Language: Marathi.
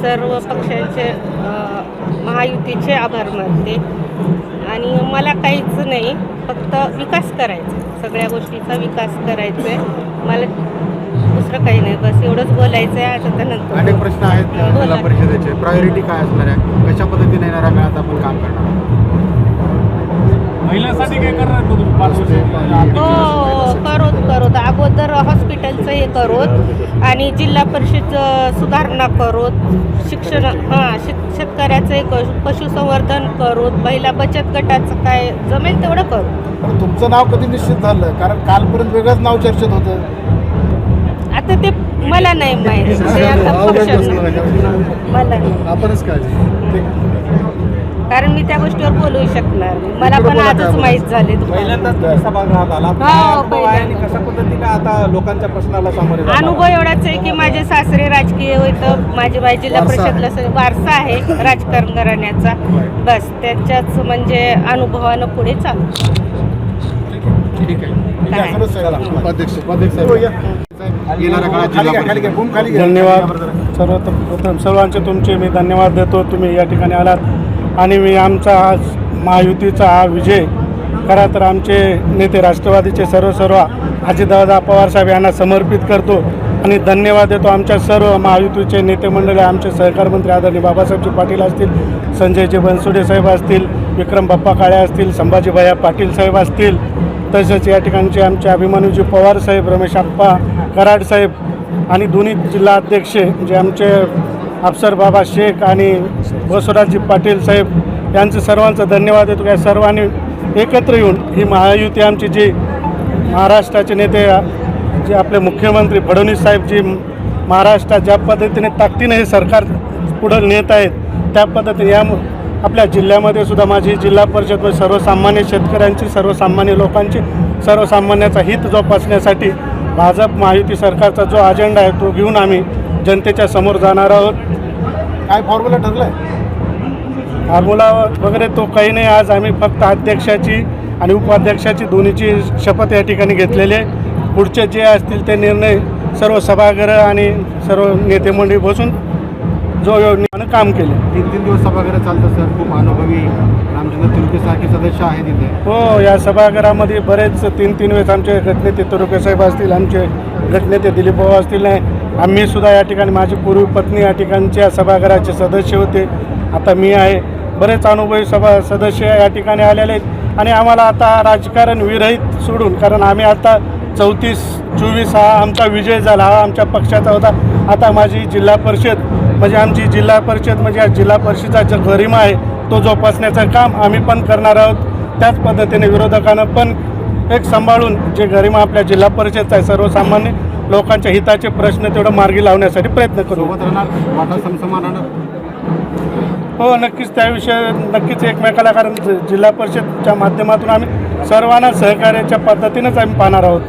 सर्व पक्षांचे महायुतीचे आभार मानते आणि मला काहीच नाही, फक्त विकास करायचा, सगळ्या गोष्टीचा विकास करायचा आहे मला, दुसरं काही नाही, बस एवढंच बोलायचं आहे. आता त्यानंतर अनेक प्रश्न आहेत जिल्हा परिषदेचे, प्रायोरिटी काय असणार आहे, कशा पद्धतीने येणाऱ्या काळात आपण काम करणार? महिलांसाठी काय करणार तुम्ही? हो, करोत अगोदर हॉस्पिटलचं हे करोत आणि जिल्हा परिषद सुधारणा करोत, शिक्षण शेतकऱ्याचं एक पशुसंवर्धन करोत, महिला बचत गटाचं काय जमेल तेवढं करू. तुमचं नाव कधी निश्चित झालं? कारण कालपर्यंत वेगळंच नाव चर्चेत होतं. आता ते मला नाही माहिती, ते आता पक्षांना मला नाही. आपणच काय, कारण मी त्या गोष्टीवर बोलू शकणार नाही, मला पण आजच माहीत झाले. पहिल्यांदाच सभागृहात आला, कशा पद्धतीने आता लोकांच्या प्रश्नाला सामोरे जाणार? अनुभव एवढाच आहे की माझे सासरे राजकीय होतं, माझी बाई जिल्हा परिषदला वारसा आहे राजकारण करण्याचा, बस त्याच्याच म्हणजे अनुभवानं पुढे चालू. ठीक आहे. धन्यवाद. सर्वप्रथम सर्वांचे तुमचे मी धन्यवाद देतो, तुम्ही या ठिकाणी आलात आणि मी आमचा आज महायुतीचा हा विजय खरा तर आमचे नेते राष्ट्रवादीचे सर्व अजितदादा पवार साहेब यांना समर्पित करतो आणि धन्यवाद देतो. आमच्या सर्व महायुतीचे नेते मंडळी, आमचे सहकार मंत्री आदरणीय बाबासाहेबजी पाटील असतील, संजयजी बनसोडे साहेब असतील, विक्रम बाप्पा काळे असतील, संभाजीभाई पाटील साहेब असतील, तसेच या ठिकाणचे आमचे अभिमन्यूजी पवार साहेब, रमेश आप्पा कराड साहेब आणि दोन्ही जिल्हा अध्यक्ष जे आमचे अफसर बाबा शेख आणि बसवराजजी पाटील साहेब यांचं सर्वांचा धन्यवाद देतो. या सर्वांनी एकत्र येऊन ही महायुती आमची जी महाराष्ट्राचे नेते जे आपले मुख्यमंत्री फडणवीस साहेब जी महाराष्ट्रात ज्या पद्धतीने ताकदीने हे सरकार पुढं नेत आहेत त्या पद्धतीने या आपल्या जिल्ह्यामध्ये सुद्धा माझी जिल्हा परिषद सर्वसामान्य शेतकऱ्यांची, सर्वसामान्य लोकांची, सर्वसामान्याचा हित जोपासण्यासाठी भाजप महायुती सरकारचा जो अजेंडा आहे तो घेऊन आम्ही जनतेच्या समोर जाणार आहोत. काय फॉर्म्युला ठरलं आहे? फॉर्म्युला वगैरे तो काही नाही. आज आम्ही फक्त अध्यक्षाची आणि उपाध्यक्षाची दोन्हीची शपथ या ठिकाणी घेतलेली आहे. पुढचे जे असतील ते निर्णय सर्व सभागृह आणि सर्व नेते मंडळी बसून जो योजनेनं काम केले. 3 दिवस सभागृह चालतं सर, खूप अनुभवी रामचंद्र तुर्केसारखे सदस्य आहेत इथे. हो, या सभागृहामध्ये बरेच 3 वेळेस आमचे गटनेते तुरुके साहेब असतील, आमचे गटनेते दिलीप भाऊ असतील, आम्ही सुद्धा या ठिकाणी, माझी पूर्वी पत्नी या ठिकाणच्या सभागृहाचे सदस्य होते, आता मी आहे. बरेच अनुभवी सदस्य या ठिकाणी आलेले आहेत आणि आम्हाला आता राजकारण विरहित सोडून, कारण आम्ही आता 34-24 हा आमचा विजय झाला, हा आमच्या पक्षाचा होता. आता माझी जिल्हा परिषद म्हणजे आमची जिल्हा परिषद म्हणजे जिल्हा परिषदेचा जो गरिमा आहे तो जोपासण्याचं काम आम्ही पण करणार आहोत. त्याच पद्धतीने विरोधकांना पण एक सांभाळून जे गरिमा आपल्या जिल्हा परिषदचा आहे, सर्वसामान्य लोकांच्या हिताचे प्रश्न तेवढं मार्गी लावण्यासाठी प्रयत्न करू. हो, नक्कीच त्याविषयी नक्कीच एकमेकाला, कारण जिल्हा परिषदच्या माध्यमातून आम्ही सर्वांना सहकार्याच्या पद्धतीनेच आम्ही पाहणार आहोत.